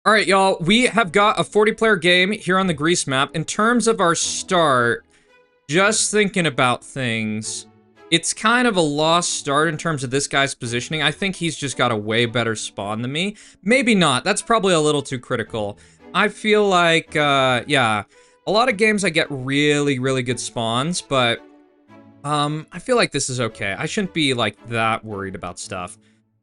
All right, y'all, we have got a 40-player game here on the Greece map. In terms of our start, just thinking about things, it's kind of a lost start in terms of this guy's positioning. I think he's just got a way better spawn than me. Maybe not. That's probably a little too critical. I feel like, yeah, a lot of games I get really, really good spawns, but I feel like this is okay. I shouldn't be, like, that worried about stuff.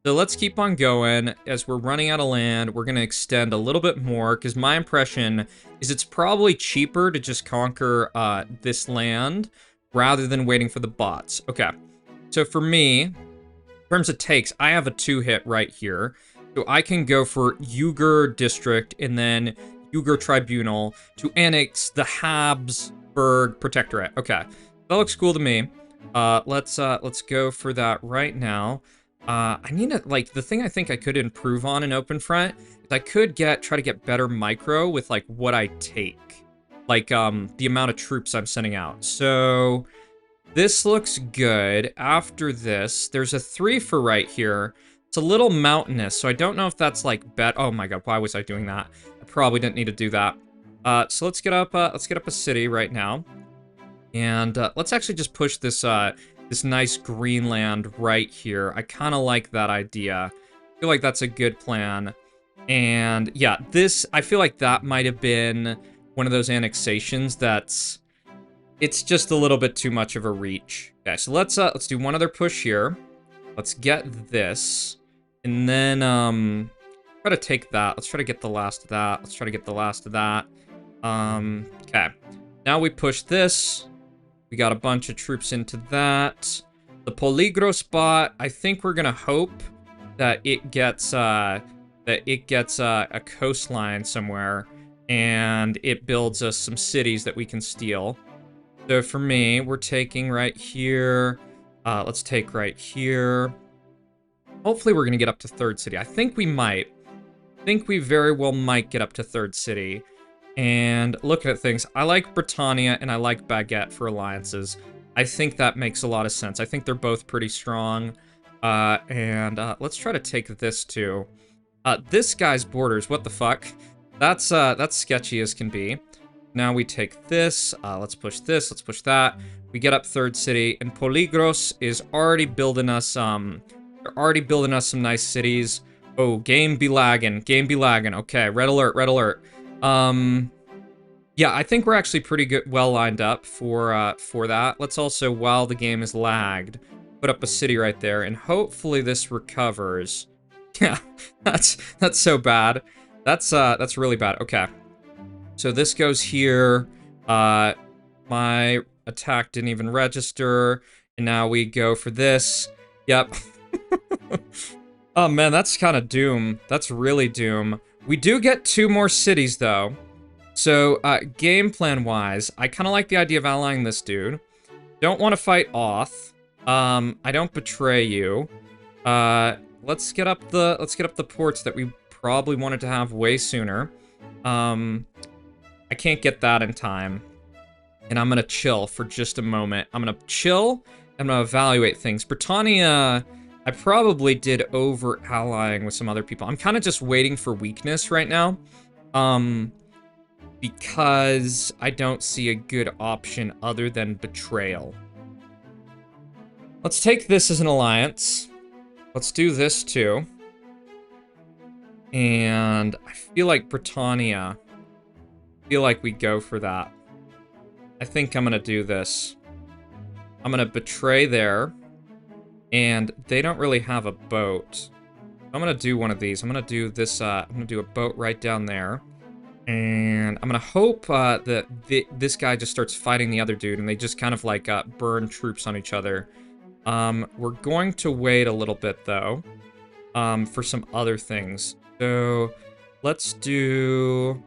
So let's keep on going. As we're running out of land, we're going to extend a little bit more, because my impression is it's probably cheaper to just conquer this land rather than waiting for the bots. Okay, so for me, in terms of takes, I have a 2-hit right here. So I can go for Uyghur District and then Uyghur Tribunal to annex the Habsburg Protectorate. Okay, that looks cool to me. Let's go for that right now. I need to, like, the thing I think I could improve on in Open Front is I could try to get better micro with, like, what I take. Like, the amount of troops I'm sending out. So, this looks good. After this, there's a 3 for right here. It's a little mountainous, so I don't know if that's, like, oh my god, why was I doing that? I probably didn't need to do that. So let's get up a city right now. And, let's actually just push this, this nice green land right here. I kind of like that idea. I feel like that's a good plan. And yeah, I feel like that might have been one of those annexations it's just a little bit too much of a reach. Okay, so let's do one other push here. Let's get this. And then, try to take that. Let's try to get the last of that. Let's try to get the last of that. Okay. Now we push this. We got a bunch of troops into that. The Poligro spot, I think we're gonna hope that it gets a coastline somewhere, and it builds us some cities that we can steal. So for me, we're taking right here. Let's take right here. Hopefully we're gonna get up to 3rd city. I think we might. I think we very well might get up to 3rd city. And looking at things, I like Britannia and I like Baguette for alliances. I think that makes a lot of sense. I think they're both pretty strong. Let's try to take this too. This guy's borders, what the fuck? That's sketchy as can be. Now we take this, let's push this, let's push that. We get up 3rd city, and Poligros is already building us, they're already building us some nice cities. Oh, game be lagging, okay, red alert, red alert. Yeah, I think we're actually pretty good, well lined up for that. Let's also, while the game is lagged, put up a city right there, and hopefully this recovers. Yeah, that's so bad. That's really bad. Okay, so this goes here. My attack didn't even register, and now we go for this. Yep. Oh man, that's kind of doom. That's really doom. We do get 2 more cities, though. So, game plan-wise, I kind of like the idea of allying this dude. Don't want to fight Oth. I don't betray you. Let's get up the ports that we probably wanted to have way sooner. I can't get that in time. And I'm gonna chill for just a moment. I'm gonna chill, I'm gonna evaluate things. Britannia, I probably did over-allying with some other people. I'm kind of just waiting for weakness right now. Because I don't see a good option other than betrayal. Let's take this as an alliance. Let's do this too. And I feel like Britannia. I feel like we go for that. I think I'm gonna do this. I'm gonna betray there. And they don't really have a boat. I'm gonna do one of these. I'm gonna do this, I'm gonna do a boat right down there. And I'm gonna hope that this guy just starts fighting the other dude and they just kind of like burn troops on each other. We're going to wait a little bit though, for some other things. So let's do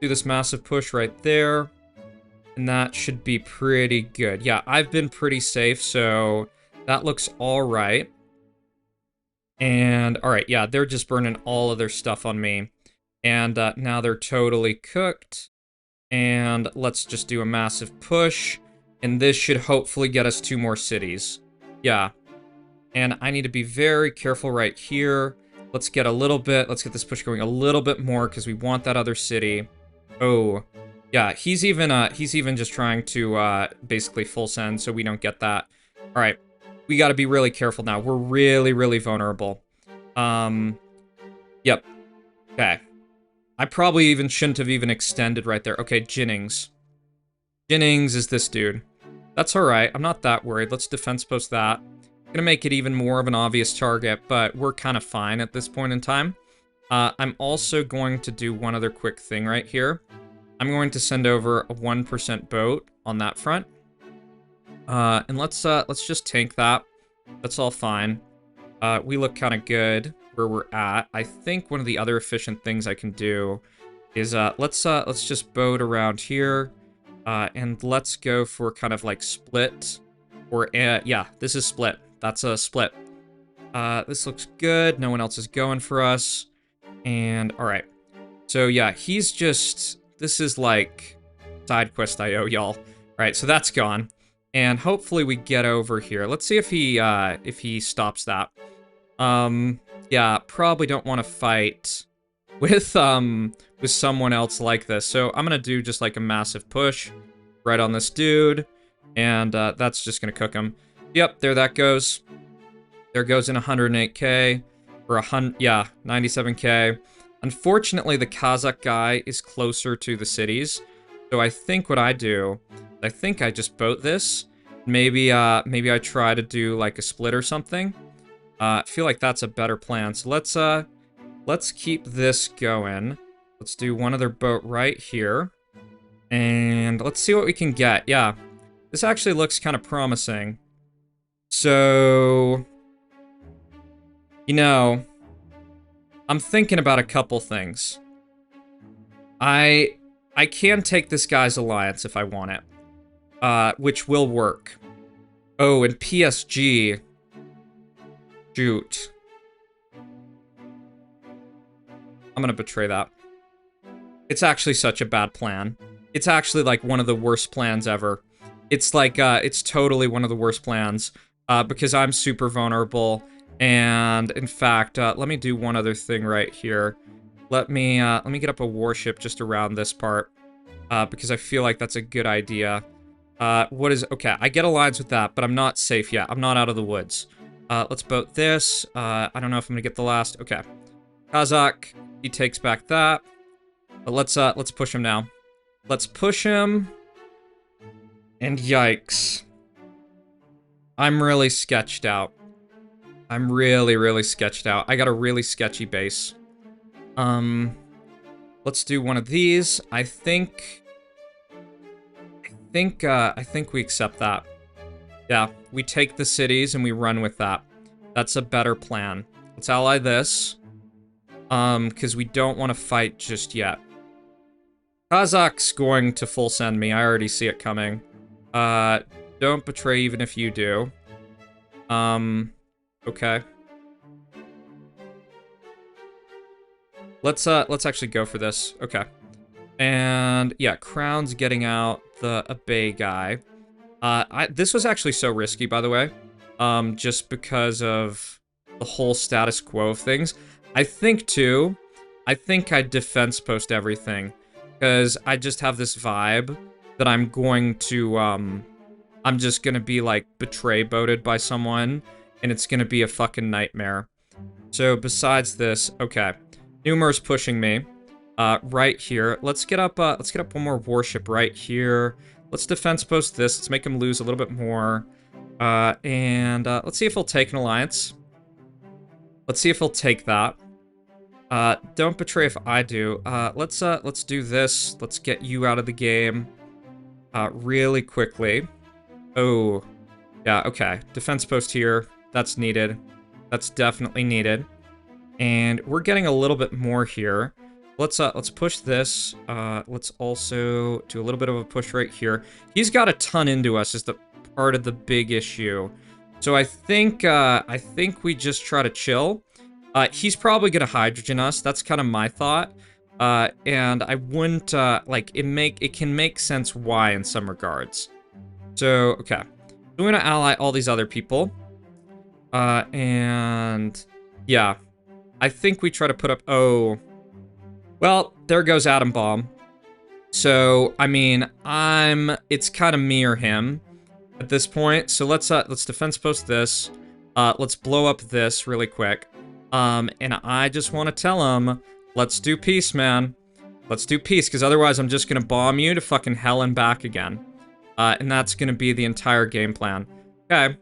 this massive push right there. And that should be pretty good. Yeah, I've been pretty safe, so that looks all right. And all right, yeah, they're just burning all of their stuff on me. And now they're totally cooked. And let's just do a massive push. And this should hopefully get us 2 more cities. Yeah. And I need to be very careful right here. Let's get a little bit, let's get this push going a little bit more because we want that other city. Oh, yeah, he's even just trying to basically full send so we don't get that. All right, we got to be really careful now. We're really, really vulnerable. Yep. Okay. I probably even shouldn't have even extended right there. Okay, Jennings. Jennings is this dude. That's all right. I'm not that worried. Let's defense post that. Gonna make it even more of an obvious target, but we're kind of fine at this point in time. I'm also going to do one other quick thing right here. I'm going to send over a 1% boat on that front. And let's just tank that. That's all fine. We look kind of good where we're at. I think one of the other efficient things I can do is let's just boat around here. And let's go for kind of like split. Or yeah, this is split. That's a split. This looks good. No one else is going for us. And all right. So yeah, he's just, this is like side quest IO, y'all. All right, so that's gone. And hopefully we get over here. Let's see if he stops that. Yeah, probably don't want to fight with someone else like this. So I'm gonna do just like a massive push right on this dude, and that's just gonna cook him. Yep, there that goes. There goes in 108k or 97k. Unfortunately, the Kazakh guy is closer to the cities, so I think what I do, I think I just boat this. Maybe I try to do like a split or something. I feel like that's a better plan. So let's keep this going. Let's do one other boat right here. And let's see what we can get. Yeah, this actually looks kind of promising. So, you know, I'm thinking about a couple things. I can take this guy's alliance if I want it, which will work. Oh, and PSG. Shoot. I'm gonna betray that. It's actually such a bad plan. It's actually like one of the worst plans ever. It's like, it's totally one of the worst plans, because I'm super vulnerable. And in fact, let me do one other thing right here. Let me get up a warship just around this part, because I feel like that's a good idea. Okay, I get alliance with that, but I'm not safe yet. I'm not out of the woods. Let's boat this. I don't know if I'm gonna get the last. Okay. Kazakh, he takes back that. But let's push him now. Let's push him. And yikes. I'm really sketched out. I'm really, really sketched out. I got a really sketchy base. Let's do one of these. I think we accept that. Yeah, we take the cities and we run with that. That's a better plan. Let's ally this. Because we don't want to fight just yet. Kazakh's going to full send me. I already see it coming. Don't betray even if you do. Okay. Let's actually go for this. Okay. And yeah, Crown's getting out the Abay guy. This was actually so risky, by the way. Just because of the whole status quo of things. I think I defense post everything. Because I just have this vibe that I'm going to, I'm just gonna be, like, betray boated by someone, and it's gonna be a fucking nightmare. So, besides this, okay. Numer's pushing me, right here. Let's get up one more warship right here. Let's defense post this. Let's make him lose a little bit more. And let's see if he'll take an alliance. Let's see if he'll take that. Don't betray if I do. Let's do this. Let's get you out of the game, really quickly. Oh, yeah, okay. Defense post here. That's needed. That's definitely needed. And we're getting a little bit more here. Let's push this. Let's also do a little bit of a push right here. He's got a ton into us is the part of the big issue. So I think we just try to chill. He's probably gonna hydrogen us. That's kind of my thought. And I wouldn't, like, it can make sense why in some regards. So, okay. So we're gonna ally all these other people. And, yeah. I think we try to put up... Oh. Well, there goes Atom Bomb. So, I mean, it's kind of me or him at this point. So let's defense post this. Let's blow up this really quick. And I just want to tell him, let's do peace, man. Let's do peace, because otherwise I'm just going to bomb you to fucking hell and back again. And that's going to be the entire game plan. Okay.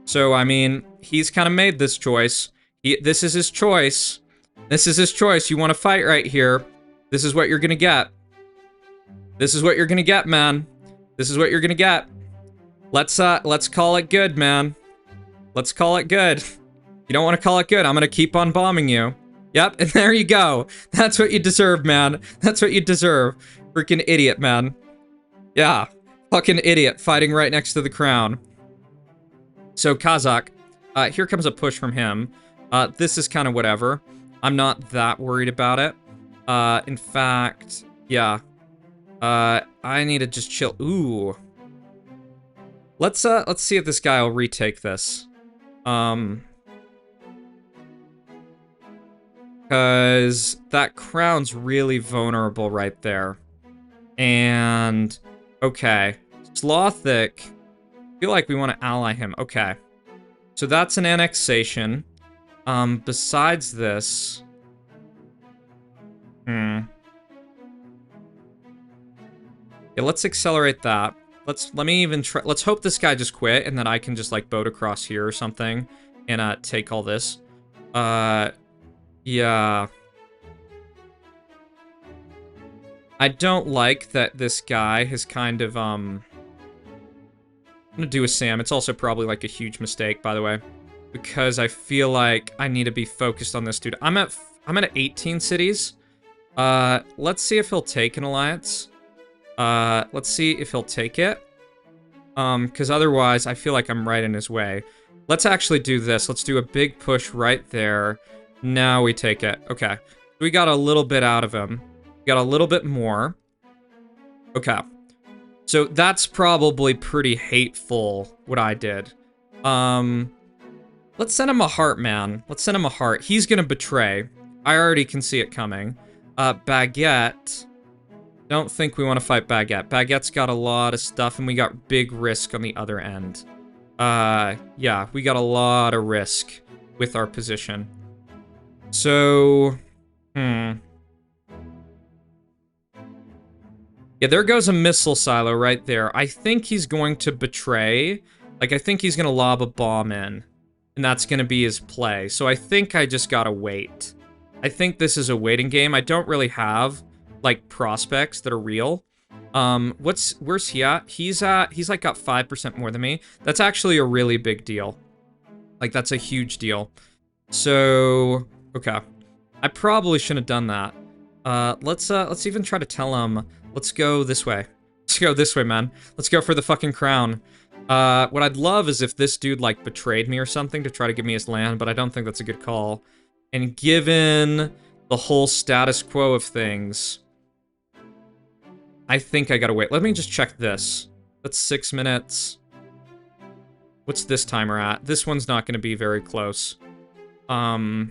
So, I mean, he's kind of made this choice. This is his choice. This is his choice. You want to fight right here. This is what you're going to get. This is what you're going to get, man. This is what you're going to get. Let's call it good, man. Let's call it good. You don't want to call it good. I'm going to keep on bombing you. Yep, and there you go. That's what you deserve, man. That's what you deserve. Freaking idiot, man. Yeah. Fucking idiot fighting right next to the crown. So, Kazakh. Here comes a push from him. This is kind of whatever. I'm not that worried about it. In fact, yeah. I need to just chill. Ooh. Let's see if this guy will retake this. Because that crown's really vulnerable right there. And, okay. Slothic, I feel like we want to ally him. Okay. So that's an annexation. Besides this... Yeah, let's accelerate that. Let me even try... Let's hope this guy just quit, and then I can just, like, boat across here or something. And, take all this. Yeah. I don't like that this guy has kind of, I'm gonna do a Sam. It's also probably, like, a huge mistake, by the way. Because I feel like I need to be focused on this dude. I'm at 18 cities. Let's see if he'll take an alliance. Let's see if he'll take it. Because otherwise, I feel like I'm right in his way. Let's actually do this. Let's do a big push right there. Now we take it. Okay. We got a little bit out of him. We got a little bit more. Okay. So that's probably pretty hateful, what I did. Let's send him a heart, man. Let's send him a heart. He's gonna betray. I already can see it coming. Baguette. Don't think we want to fight Baguette. Baguette's got a lot of stuff, and we got big risk on the other end. Yeah, we got a lot of risk with our position. So, Yeah, there goes a missile silo right there. I think he's going to betray. Like, I think he's going to lob a bomb in. And that's going to be his play. So I think I just gotta wait. I think this is a waiting game. I don't really have, like, prospects that are real. Where's he at? He's like got 5% more than me. That's actually a really big deal. Like, that's a huge deal. So, okay. I probably shouldn't have done that. Let's even try to tell him, let's go this way. Let's go this way, man. Let's go for the fucking crown. What I'd love is if this dude, like, betrayed me or something to try to give me his land, but I don't think that's a good call. And given the whole status quo of things, I think I gotta wait. Let me just check this. That's 6 minutes. What's this timer at? This one's not gonna be very close. Yeah,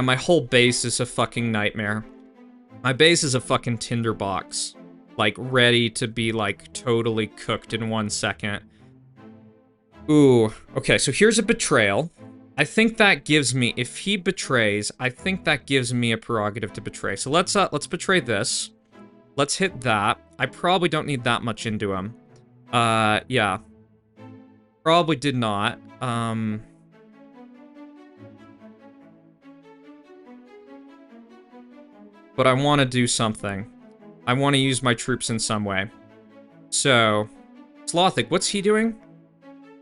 my whole base is a fucking nightmare. My base is a fucking tinderbox. Like, ready to be, like, totally cooked in 1 second. Ooh, okay, so here's a betrayal. I think that gives me, if he betrays, I think that gives me a prerogative to betray. So let's betray this. Let's hit that. I probably don't need that much into him. Yeah. Probably did not. But I want to do something. I want to use my troops in some way. So, Slothic, what's he doing?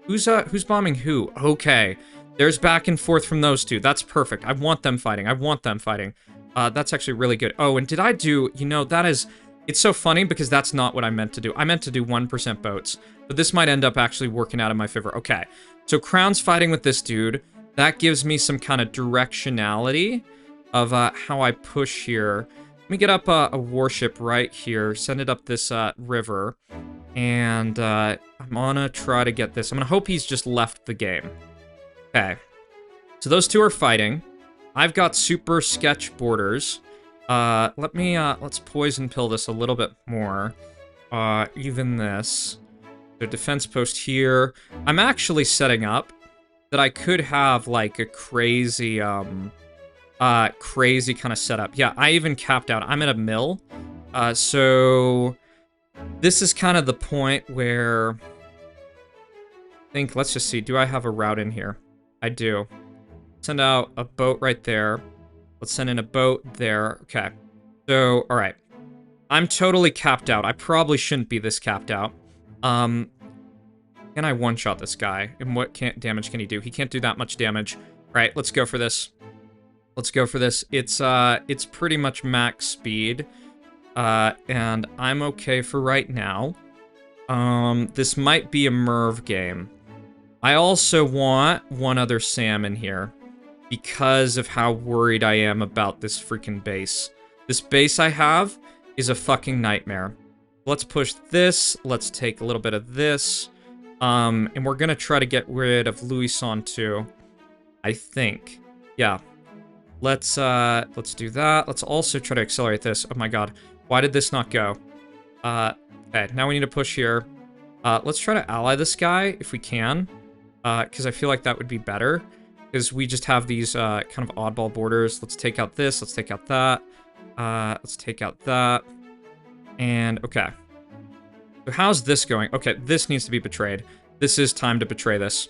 Who's bombing who? Okay. There's back and forth from those two. That's perfect. I want them fighting. I want them fighting. That's actually really good. Oh, and did I do... You know, that is... It's so funny because that's not what I meant to do. I meant to do 1% boats. But this might end up actually working out in my favor. Okay. So Crown's fighting with this dude. That gives me some kind of directionality of how I push here. Let me get up a warship right here. Send it up this river. And I'm gonna try to get this. I'm gonna hope he's just left the game. Okay. So those two are fighting. I've got super sketch borders. Let's poison pill this a little bit more. Even this. The defense post here. I'm actually setting up that I could have, like, a crazy crazy kind of setup. Yeah, I even capped out. I'm at a mill. So this is kind of the point where I think, let's just see. Do I have a route in here? I do. Send out a boat right there. Let's send in a boat there. Okay. So, all right. I'm totally capped out. I probably shouldn't be this capped out. Can I one-shot this guy? And what damage can he do? He can't do that much damage. All right, let's go for this. Let's go for this. It's pretty much max speed. And I'm okay for right now. This might be a Merv game. I also want one other Sam in here because of how worried I am about this freaking base. This base I have is a fucking nightmare. Let's push this. Let's take a little bit of this. And we're gonna try to get rid of Louison too, I think. Yeah. Let's do that. Let's also try to accelerate this. Oh my god. Why did this not go? Okay, now we need to push here. Let's try to ally this guy if we can. Because I feel like that would be better. Because we just have these kind of oddball borders. Let's take out this. Let's take out that. Let's take out that. And, okay. So how's this going? Okay, this needs to be betrayed. This is time to betray this.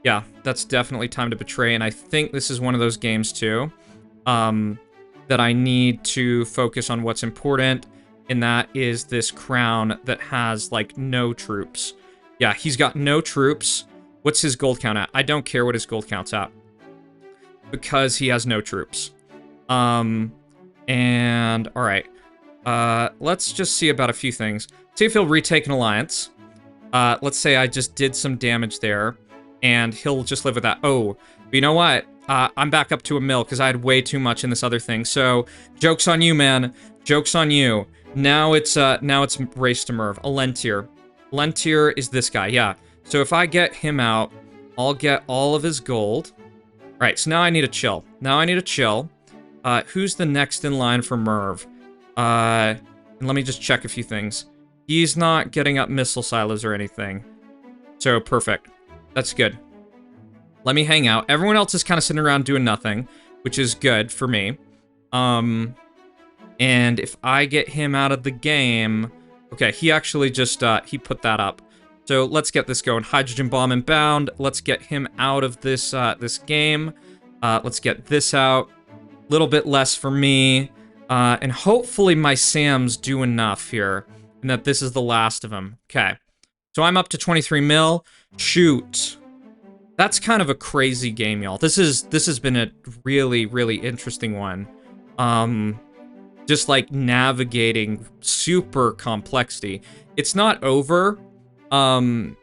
Yeah, that's definitely time to betray. And I think this is one of those games, too, that I need to focus on what's important. And that is this crown that has, like, no troops. Yeah, he's got no troops. What's his gold count at? I don't care what his gold count's at. Because he has no troops. And, alright. Let's just see about a few things. See if he'll retake an alliance. Let's say I just did some damage there. And he'll just live with that. Oh, but you know what? I'm back up to a mill because I had way too much in this other thing. So, joke's on you, man. Joke's on you. Now it's race to Merv. Alentier. Alentier is this guy, yeah. So if I get him out, I'll get all of his gold. All right, so now I need to chill. Now I need to chill. Who's the next in line for Merv? And let me just check a few things. He's not getting up missile silos or anything. So, perfect. That's good. Let me hang out. Everyone else is kind of sitting around doing nothing, which is good for me. And if I get him out of the game... Okay, he actually just, he put that up. So let's get this going. Hydrogen bomb inbound. Let's get him out of this, this game. Let's get this out. A little bit less for me. And hopefully my Sams do enough here. And that this is the last of them. Okay. So I'm up to 23 mil. Shoot. That's kind of a crazy game, y'all. This has been a really, really interesting one. Just like navigating super complexity. It's not over. And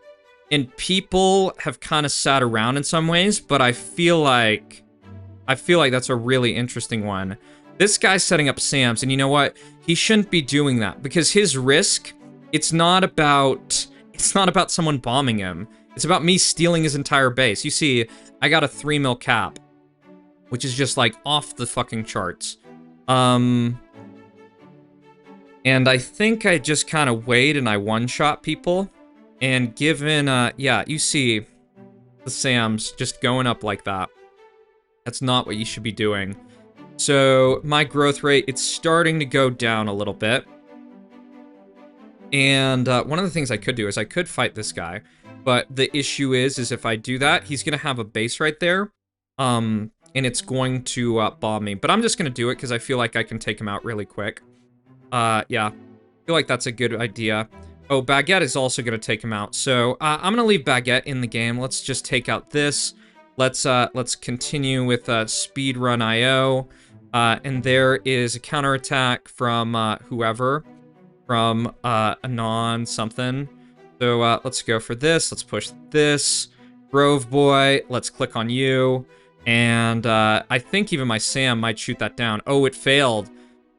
people have kind of sat around in some ways, but I feel like that's a really interesting one. This guy's setting up Sams, and you know what? He shouldn't be doing that because his risk, it's not about someone bombing him. It's about me stealing his entire base. You see, I got a 3 mil cap, which is just like off the fucking charts. And I think I just kind of wait and I one-shot people. And given, yeah, you see the Sams just going up like that. That's not what you should be doing. So my growth rate, it's starting to go down a little bit. And one of the things I could do is I could fight this guy. But the issue is if I do that, he's going to have a base right there. And it's going to bomb me. But I'm just going to do it because I feel like I can take him out really quick. Yeah, I feel like that's a good idea. Oh, Baguette is also going to take him out. So I'm going to leave Baguette in the game. Let's just take out this. Let's continue with Speedrun IO. And there is a counterattack from whoever. From Anon something. So let's go for this. Let's push this. Grove Boy, let's click on you. And I think even my Sam might shoot that down. Oh, it failed.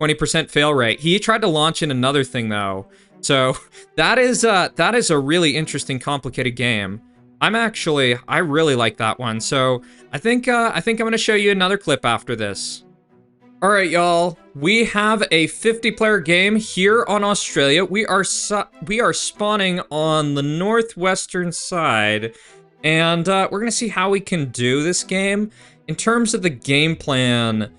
20% fail rate. He tried to launch in another thing, though. So that is a really interesting, complicated game. I really like that one. So I think I'm gonna show you another clip after this. All right, y'all. We have a 50-player game here on Australia. We are spawning on the northwestern side, and we're gonna see how we can do this game. In terms of the game plan,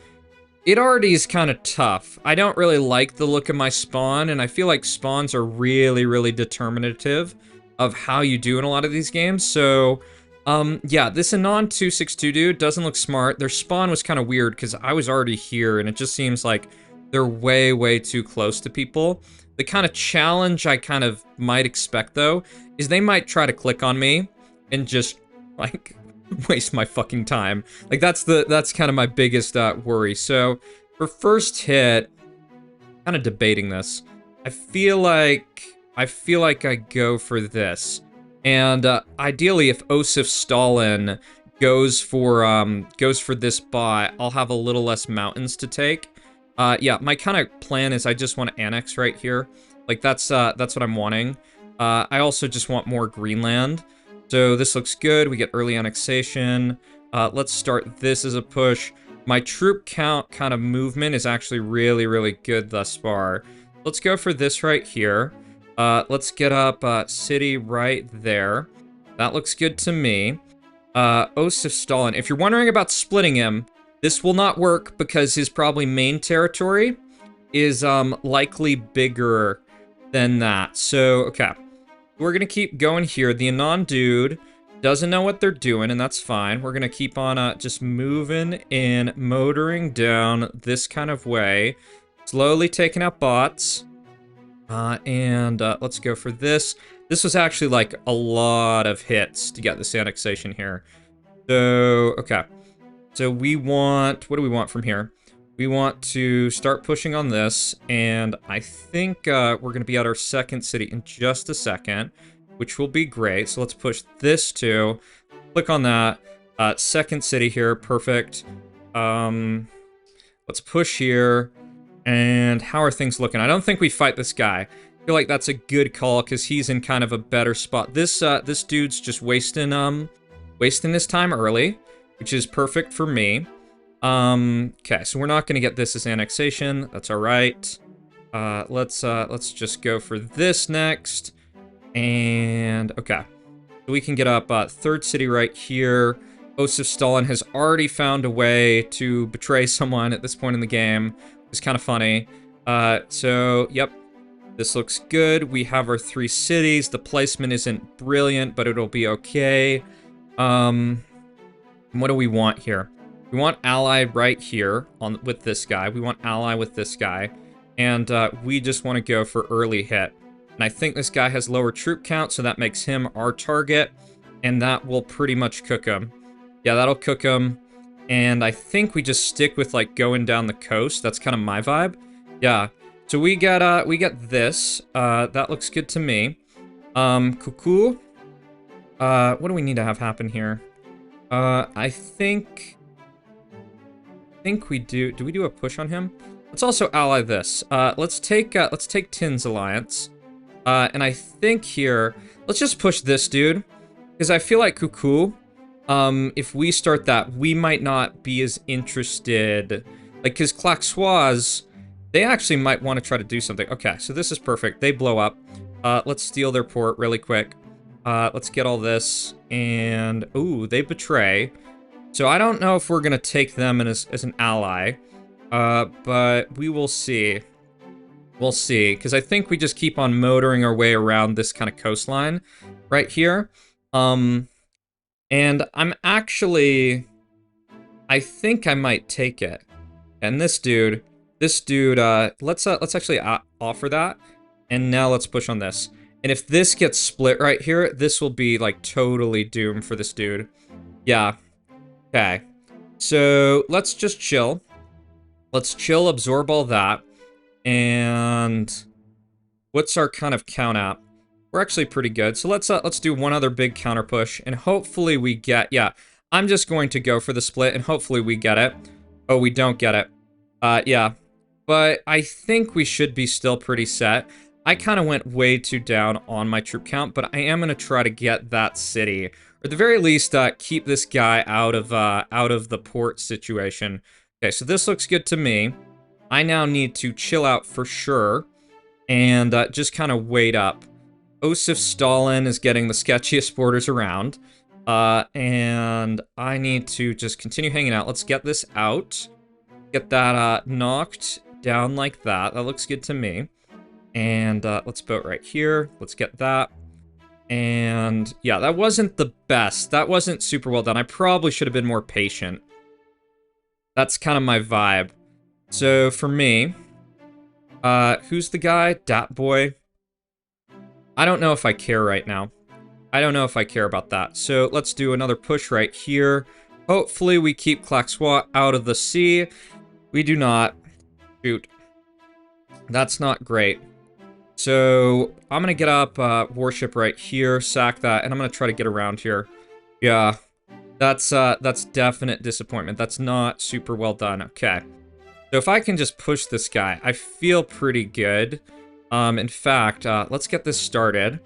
it already is kind of tough. I don't really like the look of my spawn, and I feel like spawns are really, really determinative of how you do in a lot of these games. So, yeah, this Anon 262 dude doesn't look smart. Their spawn was kind of weird because I was already here, and it just seems like they're way, way too close to people. The kind of challenge I kind of might expect, though, is they might try to click on me and just, like, waste my fucking time. Like, that's kind of my biggest worry. So, for first hit, kind of debating this. I feel like I go for this. And ideally, if Osif Stalin goes for this bot, I'll have a little less mountains to take. Yeah, my kind of plan is I just want to annex right here. Like, that's what I'm wanting. I also just want more Greenland. So this looks good. We get early annexation. Let's start this as a push. My troop count kind of movement is actually really, really good thus far. Let's go for this right here. Let's get up city right there. That looks good to me. Osif Stalin. If you're wondering about splitting him, this will not work because his probably main territory is likely bigger than that. So, okay. We're gonna keep going here. The Anon dude doesn't know what they're doing, and that's fine. We're gonna keep on just moving and motoring down this kind of way. Slowly taking out bots. And let's go for this. This was actually like a lot of hits to get this annexation here. So, okay. So we want, what do we want from here? We want to start pushing on this, and I think we're going to be at our second city in just a second, which will be great. So let's push this too. Click on that. Second city here, perfect. Let's push here. And how are things looking? I don't think we fight this guy. I feel like that's a good call because he's in kind of a better spot. This dude's just wasting his time early, which is perfect for me. Okay, so we're not gonna get this as annexation. That's all right. Let's just go for this next. And okay, so we can get up third city right here. Osif Stalin has already found a way to betray someone at this point in the game. It's kind of funny. So, yep, this looks good. We have our 3 cities. The placement isn't brilliant, but it'll be okay. What do we want here? We want ally right here with this guy. We want ally with this guy. And we just want to go for early hit. And I think this guy has lower troop count, so that makes him our target. And that will pretty much cook him. Yeah, that'll cook him. And I think we just stick with, like, going down the coast. That's kind of my vibe. Yeah. So we get this. That looks good to me. Cuckoo. What do we need to have happen here? I think we do. Do we do a push on him? Let's also ally this. Let's take Tin's alliance. And I think here, let's just push this dude. Because I feel like Cuckoo, if we start that, we might not be as interested. Like, because Klaxois, they actually might want to try to do something. Okay, so this is perfect. They blow up. Let's steal their port really quick. Let's get all this. And, ooh, they betray. So I don't know if we're going to take them as an ally. But we will see. We'll see. Because I think we just keep on motoring our way around this kind of coastline right here. And I'm actually, I think I might take it. And this dude, let's actually offer that. And now let's push on this. And if this gets split right here, this will be like totally doomed for this dude. Yeah. Okay. So let's just chill. Let's chill, absorb all that. And what's our kind of count at? We're actually pretty good. So let's do one other big counter push, and hopefully we get, yeah, I'm just going to go for the split, and hopefully we get it. Oh, we don't get it. Yeah. But I think we should be still pretty set. I kind of went way too down on my troop count, but I am going to try to get that city, at the very least, keep this guy out of the port situation. Okay, so this looks good to me. I now need to chill out for sure, and just kind of wait up. Osif Stalin is getting the sketchiest borders around, and I need to just continue hanging out. Let's get this out. Get that knocked down like that. That looks good to me. And let's boat right here. Let's get that. And yeah, that wasn't the best. That wasn't super well done. I probably should have been more patient. That's kind of my vibe. So for me, who's the guy? Dat Boy. I don't know if I care right now. I don't know if I care about that. So let's do another push right here. Hopefully we keep Klaxois out of the sea. We do not. Shoot. That's not great. So I'm going to get up warship right here, sack that, and I'm going to try to get around here. Yeah, that's definite disappointment. That's not super well done. Okay. So if I can just push this guy, I feel pretty good. In fact, let's get this started.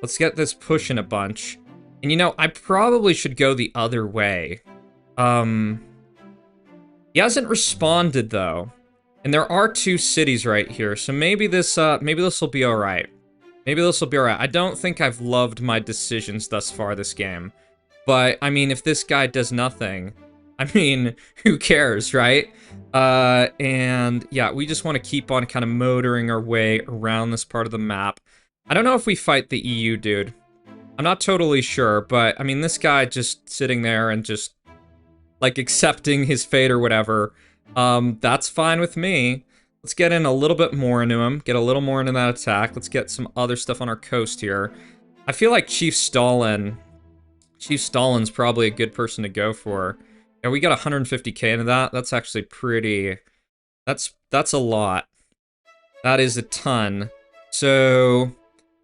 Let's get this pushing a bunch. And you know, I probably should go the other way. He hasn't responded though. And there are 2 cities right here, so maybe this will be all right. Maybe this will be all right. I don't think I've loved my decisions thus far this game. But, I mean, if this guy does nothing, I mean, who cares, right? And, yeah, we just want to keep on kind of motoring our way around this part of the map. I don't know if we fight the EU dude. I'm not totally sure, but, I mean, this guy just sitting there and just, like, accepting his fate or whatever. That's fine with me. Let's get in a little bit more into him, get a little more into that attack. Let's get some other stuff on our coast here. I feel like Chief Stalin's probably a good person to go for. Yeah, we got 150k into that. That's actually pretty... That's a lot. That is a ton. So,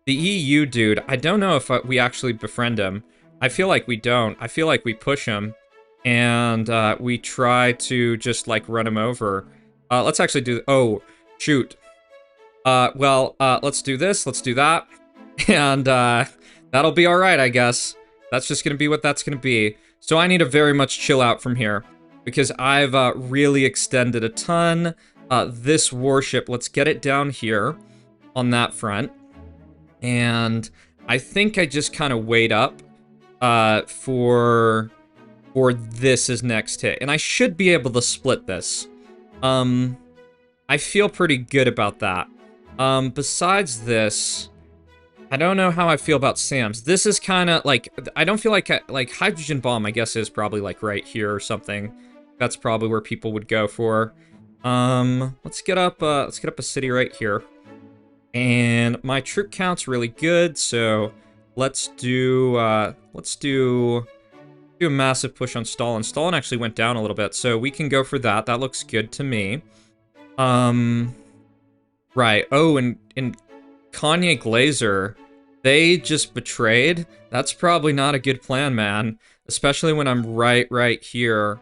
the EU dude, I don't know if we actually befriend him. I feel like we don't. I feel like we push him. And we try to just, like, run him over. Let's actually do... Oh, shoot. Let's do this. Let's do that. And that'll be alright, I guess. That's just gonna be what that's gonna be. So I need to very much chill out from here. Because I've really extended a ton. This warship, let's get it down here on that front. And I think I just kind of wait up for this is next hit. And I should be able to split this. I feel pretty good about that. Besides this, I don't know how I feel about Sam's. This is kind of like, I don't feel like hydrogen bomb, I guess, is probably like right here or something. That's probably where people would go for. Let's get up a city right here. And my troop count's really good, so let's do a massive push on Stalin. Stalin actually went down a little bit, so we can go for that. That looks good to me. Right. Oh, and Kanye Glazer, they just betrayed. That's probably not a good plan, man. Especially when I'm right here.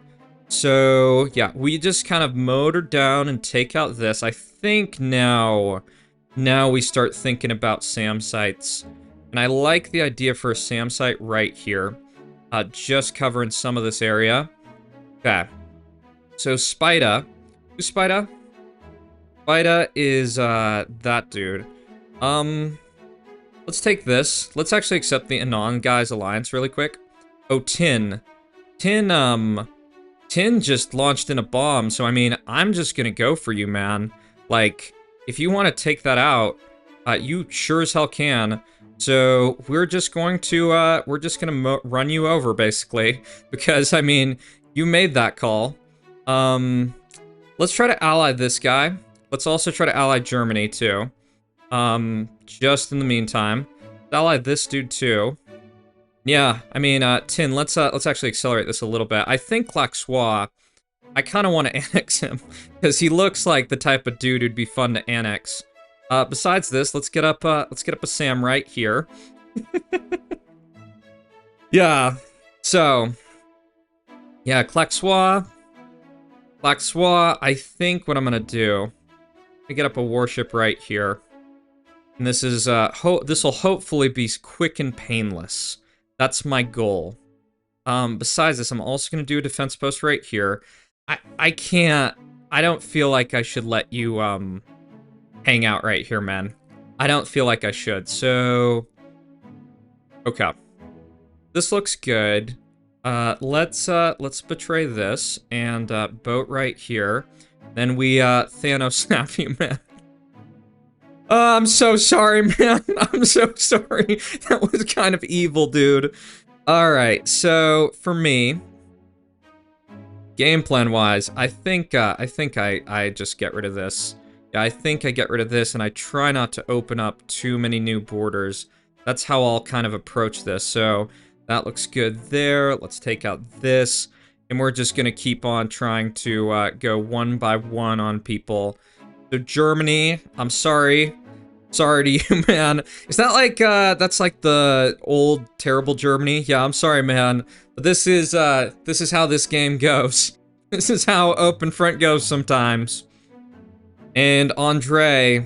So, yeah, we just kind of motor down and take out this. I think now we start thinking about SAM sites. And I like the idea for a SAM site right here. Just covering some of this area. Okay. So, Spida. Who's Spida? Spida is, that dude. Let's take this. Let's actually accept the Anon guy's alliance really quick. Oh, Tin. Tin just launched in a bomb, so I mean, I'm just gonna go for you, man. Like, if you want to take that out, you sure as hell can. So, we're just going to, run you over, basically. Because, I mean, you made that call. Let's try to ally this guy. Let's also try to ally Germany, too. Just in the meantime. Ally this dude, too. Yeah, I mean, Tin, let's actually accelerate this a little bit. I think Klaxois, I kind of want to annex him. Because he looks like the type of dude who'd be fun to annex. Besides this, let's get up a SAM right here. Yeah, so, yeah, Klaxois, I think what I'm gonna do, I get up a warship right here, and this is this will hopefully be quick and painless. That's my goal. Besides this, I'm also gonna do a defense post right here. I can't, I don't feel like I should let you, hang out right here, man. I don't feel like I should, so... Okay. This looks good. Let's betray this, and, boat right here. Then we, Thanos snap you, man. Oh, I'm so sorry, man. I'm so sorry. That was kind of evil, dude. Alright, so, for me... Game plan wise, I think I just get rid of this. Yeah, I think I get rid of this and I try not to open up too many new borders. That's how I'll kind of approach this. So that looks good there. Let's take out this. And we're just gonna keep on trying to go one by one on people. So Germany, I'm sorry. Sorry to you, man. Is that like, that's like the old terrible Germany? Yeah, I'm sorry, man. But this is how this game goes. This is how open front goes sometimes. And Andre,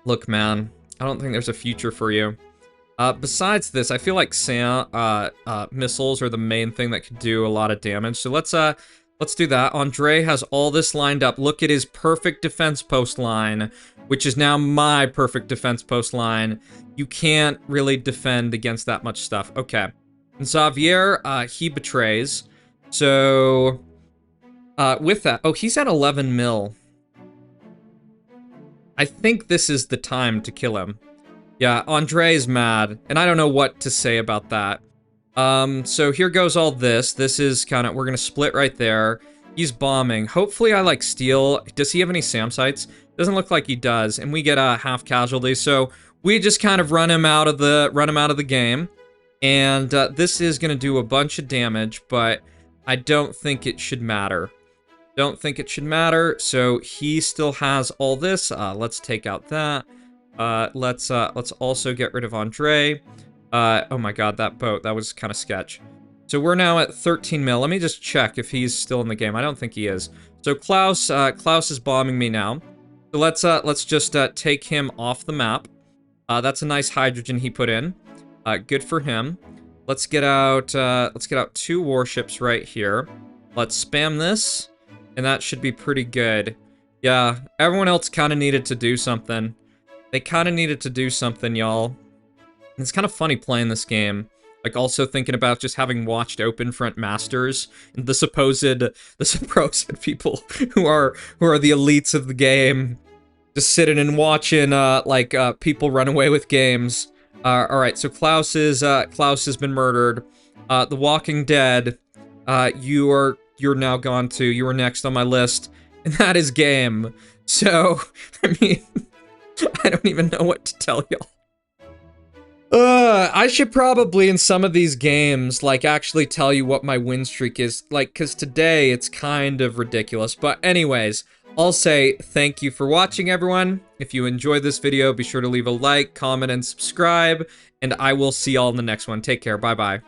look, man, I don't think there's a future for you. Besides this, I feel like missiles are the main thing that could do a lot of damage. So let's do that. Andre has all this lined up. Look at his perfect defense post line, which is now my perfect defense post line. You can't really defend against that much stuff. Okay. And Xavier, he betrays. So, with that... Oh, he's at 11 mil. I think this is the time to kill him. Yeah, Andre's mad, and I don't know what to say about that. So here goes all this. This is kind of... We're gonna split right there. He's bombing. Hopefully I, like, steal... Does he have any SAM sites? Doesn't look like he does, and we get a half casualty, so we just kind of run him out of the game. And this is going to do a bunch of damage, but I don't think it should matter. Don't think it should matter, so he still has all this. Let's take out that. Let's also get rid of Andre. Oh my god, that boat, that was kind of sketch. So we're now at 13 mil. Let me just check if he's still in the game. I don't think he is. So Klaus is bombing me now. So let's just take him off the map. That's a nice hydrogen he put in. Good for him. Let's get out 2 warships right here. Let's spam this, and that should be pretty good. Yeah, everyone else kind of needed to do something. They kind of needed to do something, y'all. It's kind of funny playing this game. Like, also thinking about just having watched Open Front Masters, and the supposed people who are the elites of the game, just sitting and watching, people run away with games. Alright, so Klaus has been murdered. The Walking Dead, you're now gone too. You were next on my list, and that is game. So, I mean, I don't even know what to tell y'all. I should probably, in some of these games, like, actually tell you what my win streak is, like, because today it's kind of ridiculous. But anyways, I'll say thank you for watching, everyone. If you enjoyed this video, be sure to leave a like, comment, and subscribe, and I will see y'all in the next one. Take care. Bye-bye.